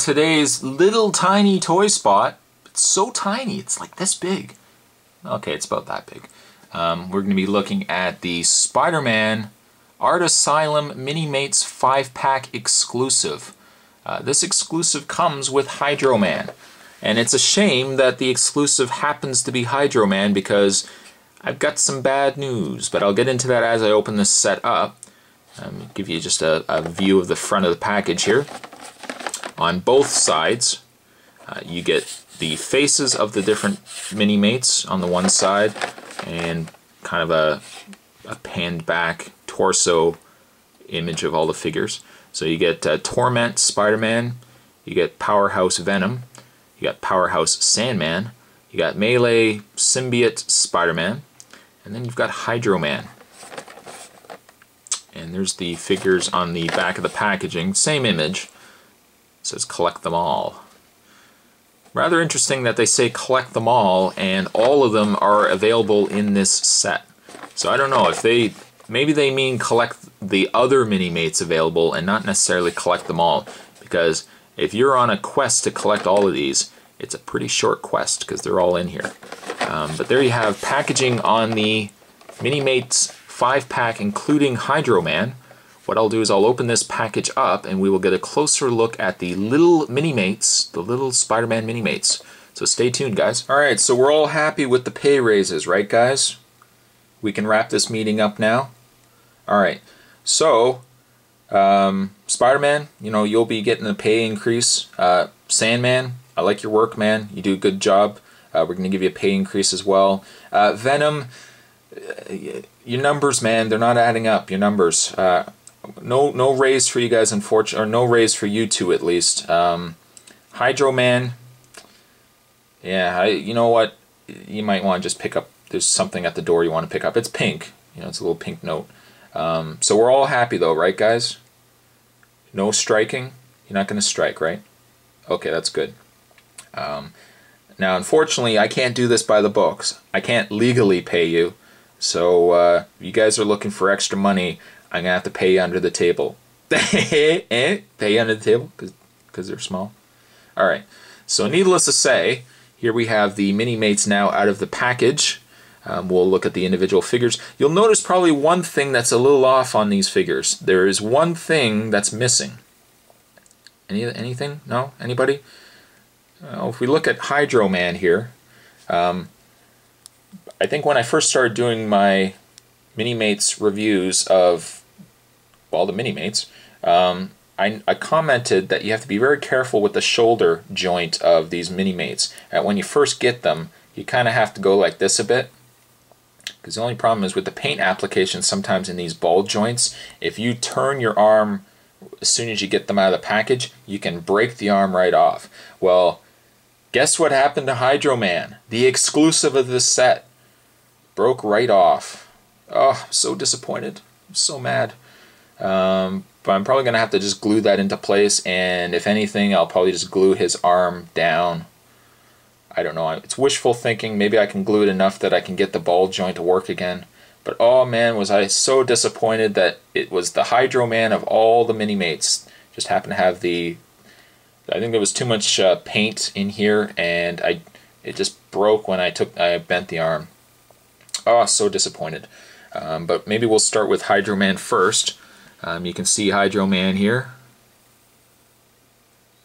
today's little tiny toy spot. It's so tiny, it's like this big. Okay, it's about that big. We're going to be looking at the Spider-Man Art Asylum Minimates 5-pack exclusive. This exclusive comes with Hydroman. And it's a shame that the exclusive happens to be Hydroman because I've got some bad news, but I'll get into that as I open this set up. Give you just a view of the front of the package here. On both sides, you get the faces of the different Minimates on the one side, and kind of a panned back torso image of all the figures. So you get Torment Spider-Man, you get Powerhouse Venom, you got Powerhouse Sandman, you got Melee Symbiote Spider-Man, and then you've got Hydroman. And there's the figures on the back of the packaging, same image. It says collect them all. Rather interesting that they say collect them all and all of them are available in this set. So I don't know if maybe they mean collect the other Minimates available and not necessarily collect them all, because if you're on a quest to collect all of these, it's a pretty short quest because they're all in here. But there you have packaging on the Minimates 5-pack including Hydroman. What I'll do is I'll open this package up and we will get a closer look at the little Minimates, the little Spider-Man Minimates. So stay tuned, guys. Alright, so we're all happy with the pay raises, right guys? We can wrap this meeting up now. Alright, so Spider-Man, you know, you'll be getting a pay increase. Sandman, I like your work, man. You do a good job. We're going to give you a pay increase as well. Venom, your numbers, man, they're not adding up. Your numbers. No raise for you guys, unfortunately, or no raise for you two at least. Hydroman, yeah, you know what? You might want to just pick up. There's something at the door you want to pick up. It's pink. You know, it's a little pink note. So we're all happy though, right, guys? No striking. You're not going to strike, right? Okay, that's good. Now, unfortunately, I can't do this by the books. I can't legally pay you. So, if you guys are looking for extra money, I'm going to have to pay you under the table. Pay you under the table? Because they're small? Alright, so needless to say, here we have the Minimates now out of the package. We'll look at the individual figures. You'll notice probably one thing that's a little off on these figures. There is one thing that's missing. Anything? No? Anybody? If we look at Hydroman here, I think when I first started doing my Minimates reviews of, well, the Minimates, I commented that you have to be very careful with the shoulder joint of these Minimates. When you first get them, you kind of have to go like this a bit, because the only problem is with the paint application sometimes in these ball joints, if you turn your arm as soon as you get them out of the package, you can break the arm right off. Well, guess what happened to Hydroman? The exclusive of this set broke right off. Oh, I'm so disappointed. I'm so mad. But I'm probably going to have to just glue that into place, and if anything, I'll probably just glue his arm down. I don't know. It's wishful thinking. Maybe I can glue it enough that I can get the ball joint to work again. But oh man, was I so disappointed that it was the Hydroman of all the Minimates. Just happened to have the... I think there was too much paint in here, and it just broke when I bent the arm. Oh, so disappointed. But maybe we'll start with Hydroman first. You can see Hydroman here.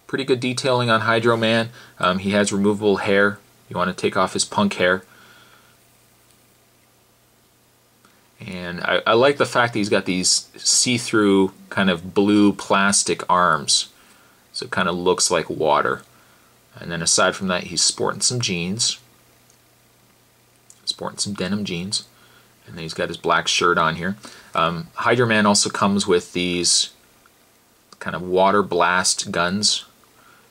Pretty good detailing on Hydroman. He has removable hair. You want to take off his punk hair. And I like the fact that he's got these see-through kind of blue plastic arms. So it kind of looks like water. And then aside from that, he's sporting some jeans. Sporting some denim jeans. And then he's got his black shirt on here. Hydroman also comes with these kind of water blast guns.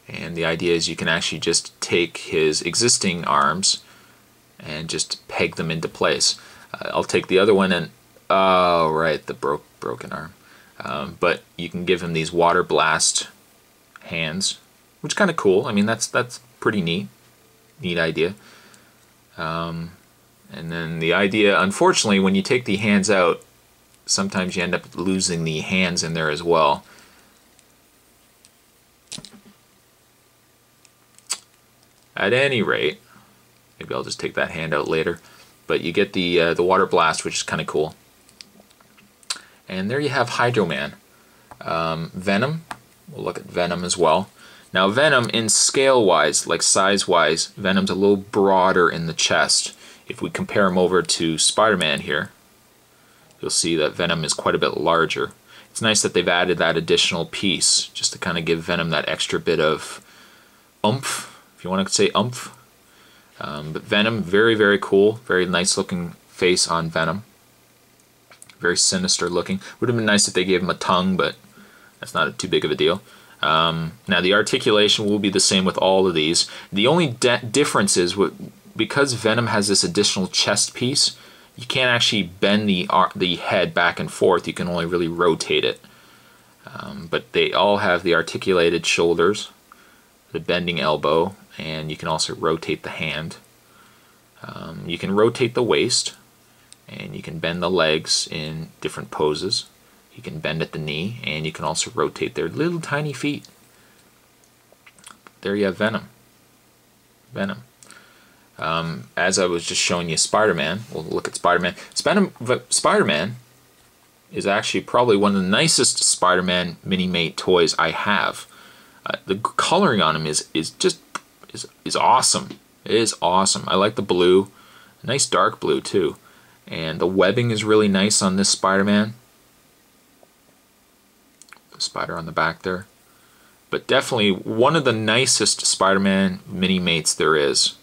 And the idea is you can actually just take his existing arms and just peg them into place. I'll take the other one and, oh right, the broken arm. But you can give him these water blast hands, which is kind of cool. I mean, that's pretty neat idea. And then the idea, unfortunately, when you take the hands out, sometimes you end up losing the hands in there as well. At any rate, maybe I'll just take that hand out later. But you get the water blast, which is kind of cool. And there you have Hydroman. Venom, we'll look at Venom as well. Now Venom, in scale-wise, like size-wise, Venom's a little broader in the chest. If we compare him over to Spider-Man here, you'll see that Venom is quite a bit larger. It's nice that they've added that additional piece, just to kind of give Venom that extra bit of oomph, if you want to say oomph. But Venom, very, very cool. Very nice looking face on Venom. Very sinister looking. Would have been nice if they gave him a tongue, but that's not too big of a deal. Now the articulation will be the same with all of these. The only difference is, because Venom has this additional chest piece, you can't actually bend the head back and forth. You can only really rotate it. But they all have the articulated shoulders, the bending elbow, and you can also rotate the hand. You can rotate the waist, and you can bend the legs in different poses. You can bend at the knee, and you can also rotate their little tiny feet. There you have Venom. Venom. As I was just showing you Spider-Man, we'll look at Spider-Man. Spider-Man is actually probably one of the nicest Spider-Man Minimate toys I have. The coloring on him is awesome. It is awesome. I like the blue, nice dark blue too, and the webbing is really nice on this Spider-Man. The spider on the back there, but definitely one of the nicest Spider-Man Minimates there is.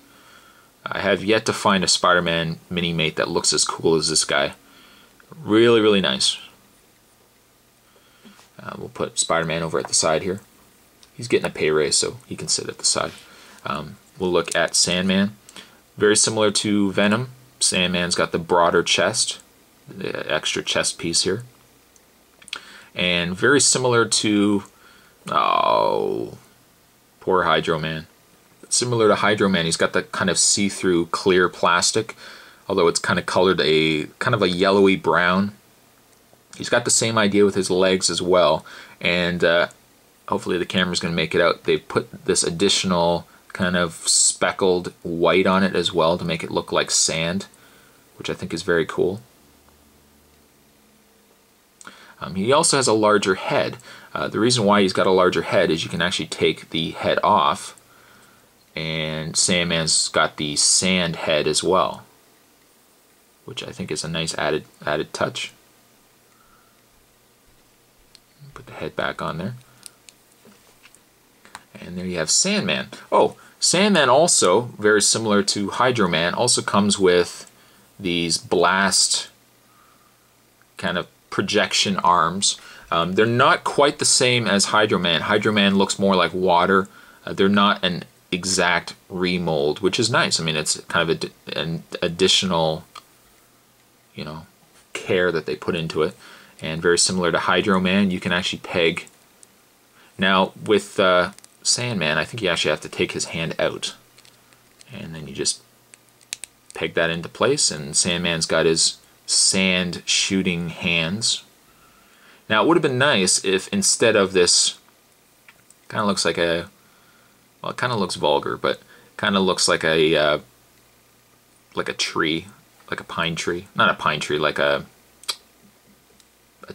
I have yet to find a Spider-Man Minimate that looks as cool as this guy. Really, really nice. We'll put Spider-Man over at the side here. He's getting a pay raise, so he can sit at the side. We'll look at Sandman. Very similar to Venom. Sandman's got the broader chest, the extra chest piece here. And very similar to, oh, poor Hydroman. Similar to Hydroman, he's got that kind of see-through clear plastic, although it's kind of colored a yellowy brown. He's got the same idea with his legs as well, and hopefully the camera's going to make it out. They put this additional kind of speckled white on it as well to make it look like sand, which I think is very cool. He also has a larger head. The reason why he's got a larger head is you can actually take the head off, and Sandman's got the sand head as well, which I think is a nice added touch. Put the head back on there. And there you have Sandman. Oh, Sandman also, very similar to Hydroman, also comes with these blast kind of projection arms. They're not quite the same as Hydroman. Hydroman looks more like water. They're not an exact remold, which is nice. I mean, it's kind of an additional, care that they put into it. And very similar to Hydroman, you can actually peg. Now with Sandman, I think you actually have to take his hand out, and then you just peg that into place, and Sandman's got his sand shooting hands. Now it would have been nice if instead of this, kind of looks like a, well, it kind of looks vulgar, but kind of looks like a tree, like a pine tree. Not a pine tree, like a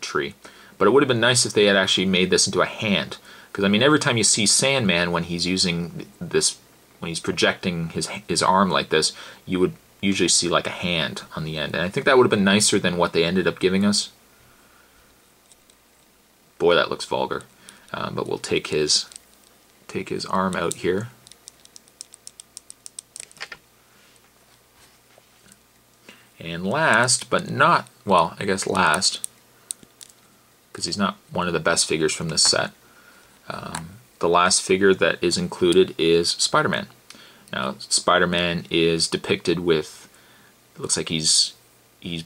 tree. But it would have been nice if they had actually made this into a hand. Because I mean, every time you see Sandman when he's using this, when he's projecting his arm like this, you would usually see like a hand on the end. And I think that would have been nicer than what they ended up giving us. Boy, that looks vulgar. But we'll take his arm out here. And last, but not, well, I guess last, because he's not one of the best figures from this set. The last figure that is included is Spider-Man. Now, Spider-Man is depicted with, it looks like he's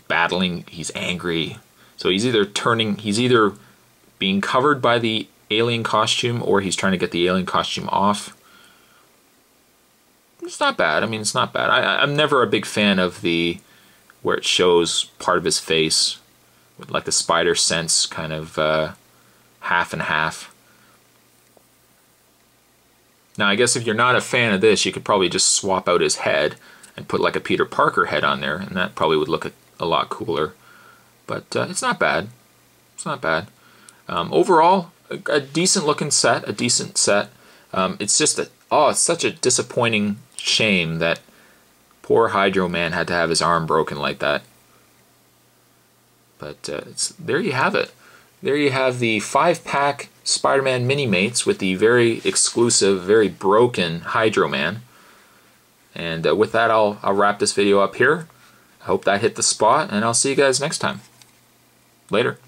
battling, he's angry. So he's either being covered by the alien costume, or he's trying to get the alien costume off. It's not bad. I mean, it's not bad. I'm never a big fan of where it shows part of his face, with like the spider sense kind of half and half. Now, I guess if you're not a fan of this, you could probably just swap out his head and put like a Peter Parker head on there, and that probably would look a lot cooler. But it's not bad. It's not bad. Overall, a decent looking set, a decent set. It's just it's such a disappointing shame that poor Hydroman had to have his arm broken like that. But there you have it. There you have the 5-pack Spider-Man Minimates with the very exclusive, very broken Hydroman. And with that, I'll wrap this video up here. I hope that hit the spot, and I'll see you guys next time. Later.